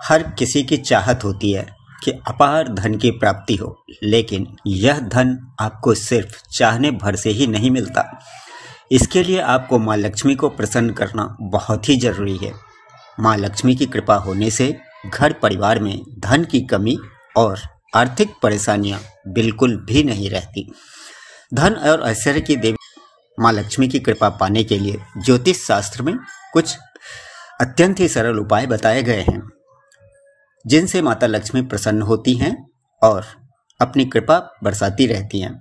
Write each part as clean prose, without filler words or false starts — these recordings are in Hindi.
हर किसी की चाहत होती है कि अपार धन की प्राप्ति हो, लेकिन यह धन आपको सिर्फ चाहने भर से ही नहीं मिलता। इसके लिए आपको माँ लक्ष्मी को प्रसन्न करना बहुत ही जरूरी है। माँ लक्ष्मी की कृपा होने से घर परिवार में धन की कमी और आर्थिक परेशानियां बिल्कुल भी नहीं रहती। धन और ऐश्वर्य की देवी माँ लक्ष्मी की कृपा पाने के लिए ज्योतिष शास्त्र में कुछ अत्यंत ही सरल उपाय बताए गए हैं, जिनसे माता लक्ष्मी प्रसन्न होती हैं और अपनी कृपा बरसाती रहती हैं।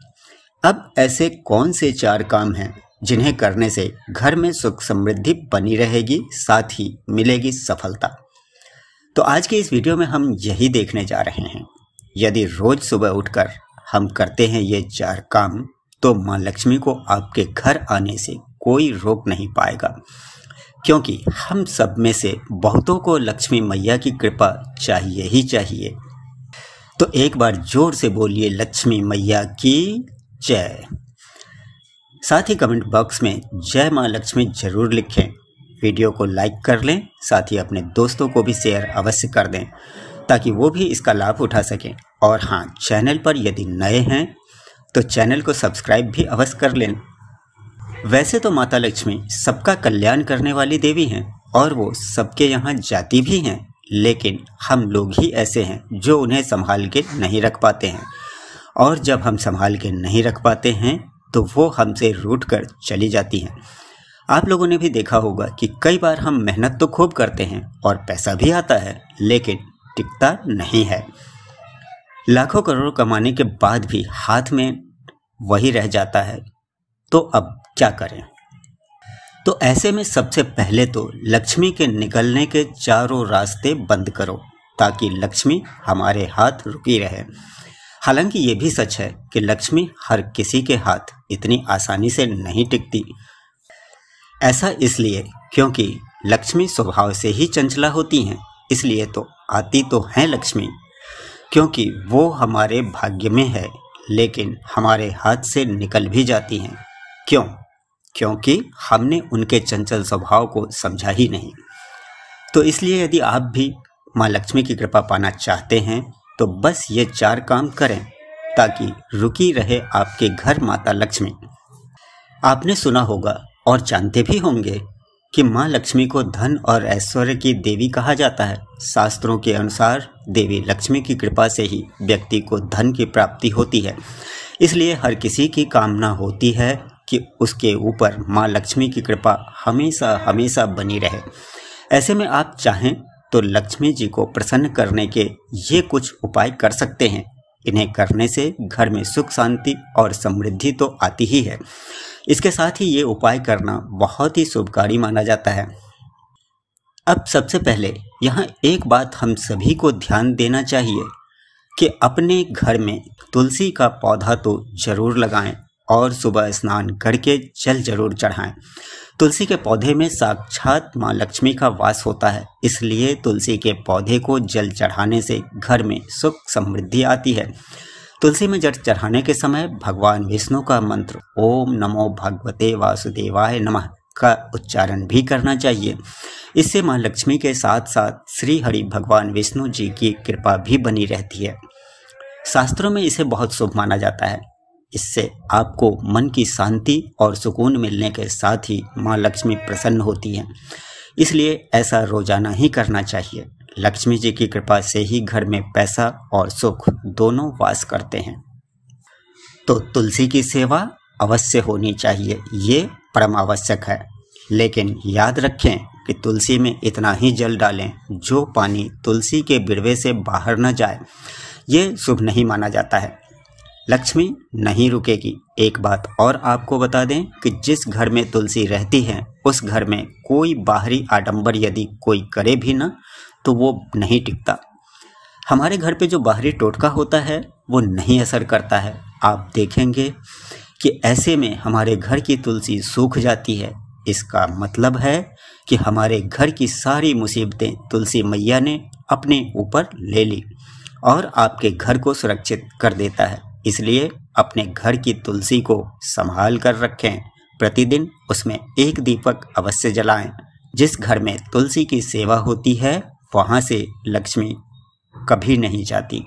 अब ऐसे कौन से 4 काम हैं जिन्हें करने से घर में सुख समृद्धि बनी रहेगी, साथ ही मिलेगी सफलता? तो आज के इस वीडियो में हम यही देखने जा रहे हैं। यदि रोज सुबह उठकर हम करते हैं ये 4 काम, तो माँ लक्ष्मी को आपके घर आने से कोई रोक नहीं पाएगा, क्योंकि हम सब में से बहुतों को लक्ष्मी मैया की कृपा चाहिए ही चाहिए। तो एक बार जोर से बोलिए लक्ष्मी मैया की जय। साथ ही कमेंट बॉक्स में जय माँ लक्ष्मी जरूर लिखें। वीडियो को लाइक कर लें, साथ ही अपने दोस्तों को भी शेयर अवश्य कर दें ताकि वो भी इसका लाभ उठा सकें। और हाँ, चैनल पर यदि नए हैं तो चैनल को सब्सक्राइब भी अवश्य कर लें। वैसे तो माता लक्ष्मी सबका कल्याण करने वाली देवी हैं और वो सबके यहाँ जाती भी हैं, लेकिन हम लोग ही ऐसे हैं जो उन्हें संभाल के नहीं रख पाते हैं। और जब हम संभाल के नहीं रख पाते हैं तो वो हमसे रूठ कर चली जाती हैं। आप लोगों ने भी देखा होगा कि कई बार हम मेहनत तो खूब करते हैं और पैसा भी आता है, लेकिन टिकता नहीं है। लाखों करोड़ों कमाने के बाद भी हाथ में वही रह जाता है। तो अब क्या करें? तो ऐसे में सबसे पहले तो लक्ष्मी के निकलने के चारों रास्ते बंद करो, ताकि लक्ष्मी हमारे हाथ रुकी रहे। हालांकि ये भी सच है कि लक्ष्मी हर किसी के हाथ इतनी आसानी से नहीं टिकती। ऐसा इसलिए क्योंकि लक्ष्मी स्वभाव से ही चंचला होती हैं। इसलिए तो आती तो हैं लक्ष्मी, क्योंकि वो हमारे भाग्य में है, लेकिन हमारे हाथ से निकल भी जाती हैं। क्यों? क्योंकि हमने उनके चंचल स्वभाव को समझा ही नहीं। तो इसलिए यदि आप भी माँ लक्ष्मी की कृपा पाना चाहते हैं तो बस ये 4 काम करें, ताकि रुकी रहे आपके घर माता लक्ष्मी। आपने सुना होगा और जानते भी होंगे कि माँ लक्ष्मी को धन और ऐश्वर्य की देवी कहा जाता है। शास्त्रों के अनुसार देवी लक्ष्मी की कृपा से ही व्यक्ति को धन की प्राप्ति होती है। इसलिए हर किसी की कामना होती है कि उसके ऊपर माँ लक्ष्मी की कृपा हमेशा हमेशा बनी रहे। ऐसे में आप चाहें तो लक्ष्मी जी को प्रसन्न करने के ये कुछ उपाय कर सकते हैं। इन्हें करने से घर में सुख शांति और समृद्धि तो आती ही है। इसके साथ ही ये उपाय करना बहुत ही शुभकारी माना जाता है। अब सबसे पहले यहाँ एक बात हम सभी को ध्यान देना चाहिए कि अपने घर में तुलसी का पौधा तो जरूर लगाएं और सुबह स्नान करके जल जरूर चढ़ाएं। तुलसी के पौधे में साक्षात माँ लक्ष्मी का वास होता है, इसलिए तुलसी के पौधे को जल चढ़ाने से घर में सुख समृद्धि आती है। तुलसी में जल चढ़ाने के समय भगवान विष्णु का मंत्र ओम नमो भगवते वासुदेवाय नमः का उच्चारण भी करना चाहिए। इससे माँ लक्ष्मी के साथ साथ श्री हरि भगवान विष्णु जी की कृपा भी बनी रहती है। शास्त्रों में इसे बहुत शुभ माना जाता है। इससे आपको मन की शांति और सुकून मिलने के साथ ही माँ लक्ष्मी प्रसन्न होती हैं। इसलिए ऐसा रोजाना ही करना चाहिए। लक्ष्मी जी की कृपा से ही घर में पैसा और सुख दोनों वास करते हैं। तो तुलसी की सेवा अवश्य होनी चाहिए, ये परम आवश्यक है। लेकिन याद रखें कि तुलसी में इतना ही जल डालें जो पानी तुलसी के बिड़वे से बाहर न जाए। ये शुभ नहीं माना जाता है। लक्ष्मी नहीं रुकेगी। एक बात और आपको बता दें कि जिस घर में तुलसी रहती है उस घर में कोई बाहरी आडंबर यदि कोई करे भी ना, तो वो नहीं टिकता। हमारे घर पे जो बाहरी टोटका होता है वो नहीं असर करता है। आप देखेंगे कि ऐसे में हमारे घर की तुलसी सूख जाती है। इसका मतलब है कि हमारे घर की सारी मुसीबतें तुलसी मैया ने अपने ऊपर ले ली और आपके घर को सुरक्षित कर देता है। इसलिए अपने घर की तुलसी को संभाल कर रखें। प्रतिदिन उसमें एक दीपक अवश्य जलाएं। जिस घर में तुलसी की सेवा होती है वहाँ से लक्ष्मी कभी नहीं जाती।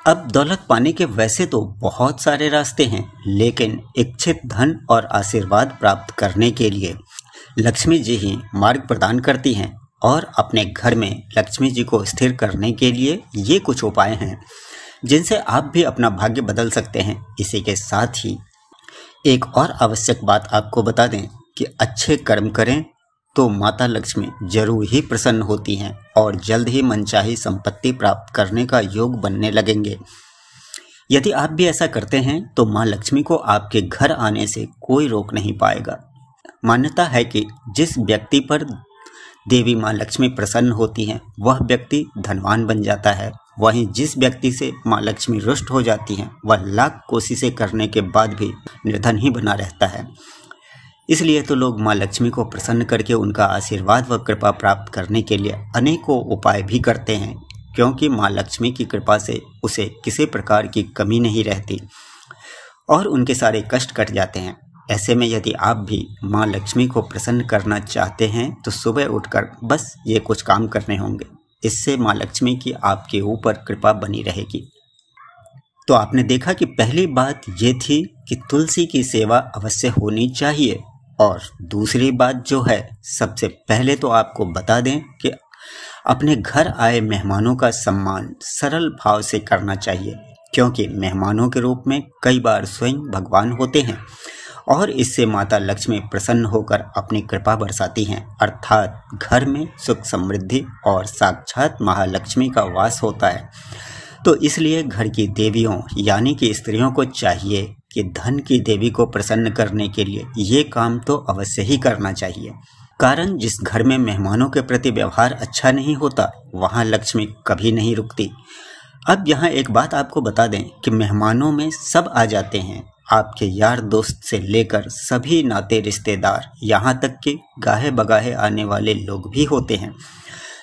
अब दौलत पाने के वैसे तो बहुत सारे रास्ते हैं, लेकिन इच्छित धन और आशीर्वाद प्राप्त करने के लिए लक्ष्मी जी ही मार्ग प्रदान करती हैं। और अपने घर में लक्ष्मी जी को स्थिर करने के लिए ये कुछ उपाय हैं जिनसे आप भी अपना भाग्य बदल सकते हैं। इसी के साथ ही एक और आवश्यक बात आपको बता दें कि अच्छे कर्म करें तो माता लक्ष्मी जरूर ही प्रसन्न होती हैं और जल्द ही मनचाही संपत्ति प्राप्त करने का योग बनने लगेंगे। यदि आप भी ऐसा करते हैं तो माँ लक्ष्मी को आपके घर आने से कोई रोक नहीं पाएगा। मान्यता है कि जिस व्यक्ति पर देवी माँ लक्ष्मी प्रसन्न होती हैं वह व्यक्ति धनवान बन जाता है। वहीं जिस व्यक्ति से माँ लक्ष्मी रुष्ट हो जाती हैं वह लाख कोशिशें करने के बाद भी निर्धन ही बना रहता है। इसलिए तो लोग माँ लक्ष्मी को प्रसन्न करके उनका आशीर्वाद व कृपा प्राप्त करने के लिए अनेकों उपाय भी करते हैं, क्योंकि माँ लक्ष्मी की कृपा से उसे किसी प्रकार की कमी नहीं रहती और उनके सारे कष्ट कट जाते हैं। ऐसे में यदि आप भी माँ लक्ष्मी को प्रसन्न करना चाहते हैं तो सुबह उठकर बस ये कुछ काम करने होंगे। इससे माँ लक्ष्मी की आपके ऊपर कृपा बनी रहेगी। तो आपने देखा कि पहली बात ये थी कि तुलसी की सेवा अवश्य होनी चाहिए, और दूसरी बात जो है, सबसे पहले तो आपको बता दें कि अपने घर आए मेहमानों का सम्मान सरल भाव से करना चाहिए, क्योंकि मेहमानों के रूप में कई बार स्वयं भगवान होते हैं और इससे माता लक्ष्मी प्रसन्न होकर अपनी कृपा बरसाती हैं। अर्थात घर में सुख समृद्धि और साक्षात महालक्ष्मी का वास होता है। तो इसलिए घर की देवियों यानी कि स्त्रियों को चाहिए कि धन की देवी को प्रसन्न करने के लिए ये काम तो अवश्य ही करना चाहिए। कारण जिस घर में मेहमानों के प्रति व्यवहार अच्छा नहीं होता वहाँ लक्ष्मी कभी नहीं रुकती। अब यहाँ एक बात आपको बता दें कि मेहमानों में सब आ जाते हैं, आपके यार दोस्त से लेकर सभी नाते रिश्तेदार, यहाँ तक कि गाहे बगाहे आने वाले लोग भी होते हैं।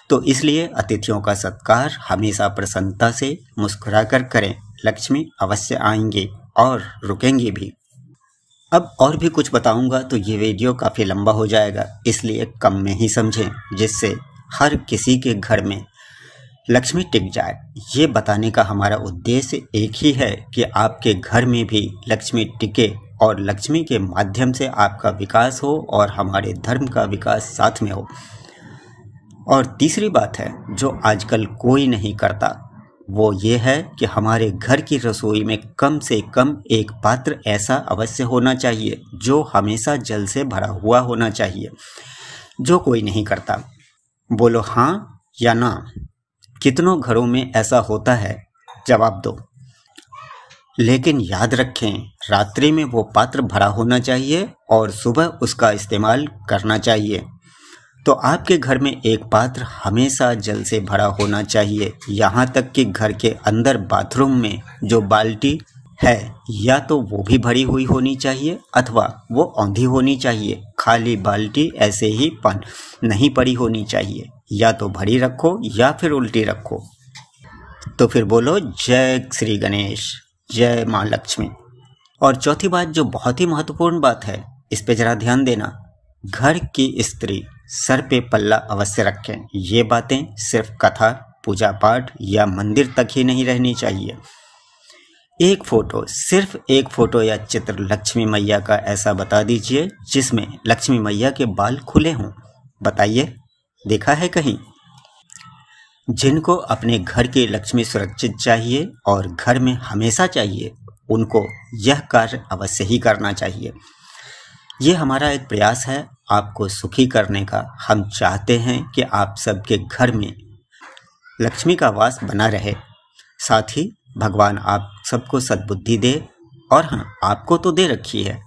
तो इसलिए अतिथियों का सत्कार हमेशा प्रसन्नता से मुस्कुराकर करें। लक्ष्मी अवश्य आएंगी और रुकेंगी भी। अब और भी कुछ बताऊंगा तो ये वीडियो काफ़ी लंबा हो जाएगा, इसलिए कम में ही समझें, जिससे हर किसी के घर में लक्ष्मी टिक जाए। ये बताने का हमारा उद्देश्य एक ही है कि आपके घर में भी लक्ष्मी टिके और लक्ष्मी के माध्यम से आपका विकास हो और हमारे धर्म का विकास साथ में हो। और तीसरी बात है जो आजकल कोई नहीं करता, वो ये है कि हमारे घर की रसोई में कम से कम एक पात्र ऐसा अवश्य होना चाहिए जो हमेशा जल से भरा हुआ होना चाहिए, जो कोई नहीं करता। बोलो हाँ या ना। कितनों घरों में ऐसा होता है? जवाब दो। लेकिन याद रखें, रात्रि में वो पात्र भरा होना चाहिए और सुबह उसका इस्तेमाल करना चाहिए। तो आपके घर में एक पात्र हमेशा जल से भरा होना चाहिए। यहाँ तक कि घर के अंदर बाथरूम में जो बाल्टी है या तो वो भी भरी हुई होनी चाहिए अथवा वो औंधी होनी चाहिए। खाली बाल्टी ऐसे ही नहीं पड़ी होनी चाहिए, या तो भरी रखो या फिर उल्टी रखो। तो फिर बोलो जय श्री गणेश, जय माँ लक्ष्मी। और चौथी बात जो बहुत ही महत्वपूर्ण बात है, इस पे जरा ध्यान देना। घर की स्त्री सर पे पल्ला अवश्य रखें। ये बातें सिर्फ कथा, पूजा पाठ या मंदिर तक ही नहीं रहनी चाहिए। एक फोटो, सिर्फ एक फोटो या चित्र लक्ष्मी मैया का ऐसा बता दीजिए जिसमें लक्ष्मी मैया के बाल खुले हों। बताइए, देखा है कहीं? जिनको अपने घर की लक्ष्मी सुरक्षित चाहिए और घर में हमेशा चाहिए, उनको यह कार्य अवश्य ही करना चाहिए। ये हमारा एक प्रयास है आपको सुखी करने का। हम चाहते हैं कि आप सबके घर में लक्ष्मी का वास बना रहे। साथ ही भगवान आप सबको सद्बुद्धि दे, और हाँ, आपको तो दे रखी है,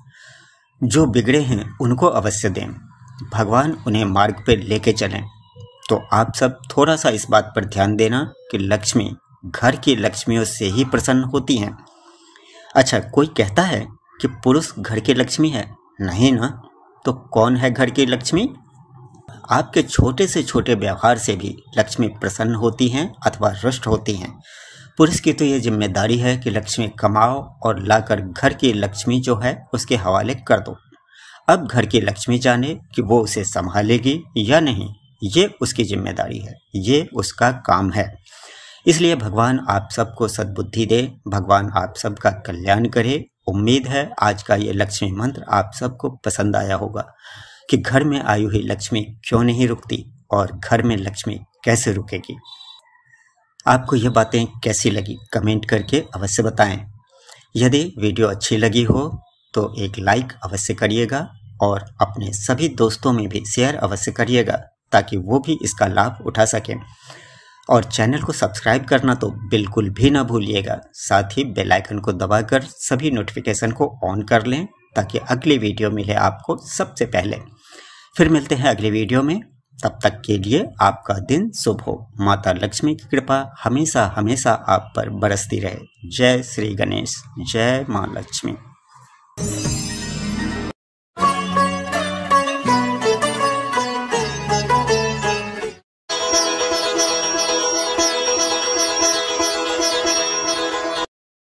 जो बिगड़े हैं उनको अवश्य दें। भगवान उन्हें मार्ग पे लेके चलें। तो आप सब थोड़ा सा इस बात पर ध्यान देना कि लक्ष्मी घर की लक्ष्मियों से ही प्रसन्न होती हैं। अच्छा, कोई कहता है कि पुरुष घर की लक्ष्मी है? नहीं ना। तो कौन है घर की लक्ष्मी? आपके छोटे से छोटे व्यवहार से भी लक्ष्मी प्रसन्न होती हैं अथवा रुष्ट होती हैं। पुरुष की तो ये जिम्मेदारी है कि लक्ष्मी कमाओ और लाकर घर की लक्ष्मी जो है उसके हवाले कर दो। अब घर की लक्ष्मी जाने कि वो उसे संभालेगी या नहीं, ये उसकी जिम्मेदारी है, ये उसका काम है। इसलिए भगवान आप सबको सद्बुद्धि दे, भगवान आप सबका कल्याण करे। उम्मीद है आज का ये लक्ष्मी मंत्र आप सबको पसंद आया होगा कि घर में आई हुई लक्ष्मी क्यों नहीं रुकती और घर में लक्ष्मी कैसे रुकेगी। आपको ये बातें कैसी लगी कमेंट करके अवश्य बताएं। यदि वीडियो अच्छी लगी हो तो एक लाइक अवश्य करिएगा और अपने सभी दोस्तों में भी शेयर अवश्य करिएगा ताकि वो भी इसका लाभ उठा सकें। और चैनल को सब्सक्राइब करना तो बिल्कुल भी ना भूलिएगा। साथ ही बेल आइकन को दबाकर सभी नोटिफिकेशन को ऑन कर लें ताकि अगली वीडियो मिले आपको सबसे पहले। फिर मिलते हैं अगली वीडियो में, तब तक के लिए आपका दिन शुभ हो। माता लक्ष्मी की कृपा हमेशा हमेशा आप पर बरसती रहे। जय श्री गणेश, जय माँ लक्ष्मी।